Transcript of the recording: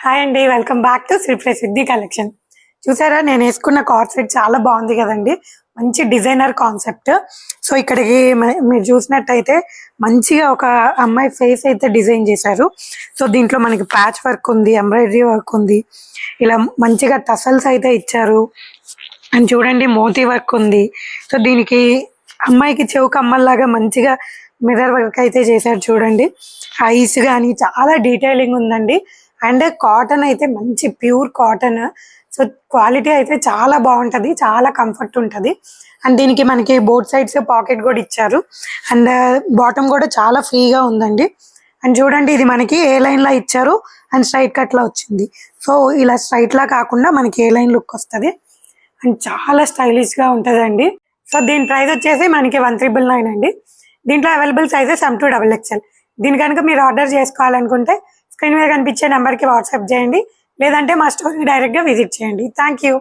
Hi అండి, welcome back to Shri Siddhi collection. చూసారా, నేను వేసుకున్న కార్డ్ సెట్ చాలా బాగుంది కదండి. మంచి డిజైనర్ కాన్సెప్ట్. సో ఇక్కడికి మీరు చూసినట్టయితే మంచిగా ఒక అమ్మాయి ఫేస్ అయితే డిజైన్ చేశారు. సో దీంట్లో మనకి ప్యాచ్ వర్క్ ఉంది, ఎంబ్రాయిడరీ వర్క్ ఉంది, ఇలా మంచిగా టసల్స్ అయితే ఇచ్చారు. అండ్ చూడండి, మోతీ వర్క్ ఉంది. సో దీనికి అమ్మాయికి చెవు కమ్మల్లాగా మంచిగా మిర్రర్ వర్క్ అయితే చేశారు. చూడండి, ఐస్ కానీ చాలా డీటెయిలింగ్ ఉందండి. అండ్ కాటన్ అయితే మంచి ప్యూర్ కాటన్. సో క్వాలిటీ అయితే చాలా బాగుంటుంది, చాలా కంఫర్ట్ ఉంటుంది. అండ్ దీనికి మనకి బోత్ సైడ్స్ పాకెట్ కూడా ఇచ్చారు. అండ్ బాటమ్ కూడా చాలా ఫ్రీగా ఉందండి. అండ్ చూడండి, ఇది మనకి ఏ లైన్ లా ఇచ్చారు అండ్ స్ట్రైట్ కట్ లా వచ్చింది. సో ఇలా స్ట్రైట్ లా కాకుండా మనకి ఏ లైన్ లుక్ వస్తుంది అండ్ చాలా స్టైలిష్ గా ఉంటుందండి. సో దీని ప్రైస్ వచ్చేసి మనకి 1399 అండి. దీంట్లో available sizes M to XXL. దీని కనుక మీరు ఆర్డర్ చేసుకోవాలనుకుంటే స్క్రీన్ మీద కనిపించే నెంబర్కి వాట్సాప్ చేయండి, లేదంటే మా స్టోర్ని డైరెక్ట్గా విజిట్ చేయండి. Thank you.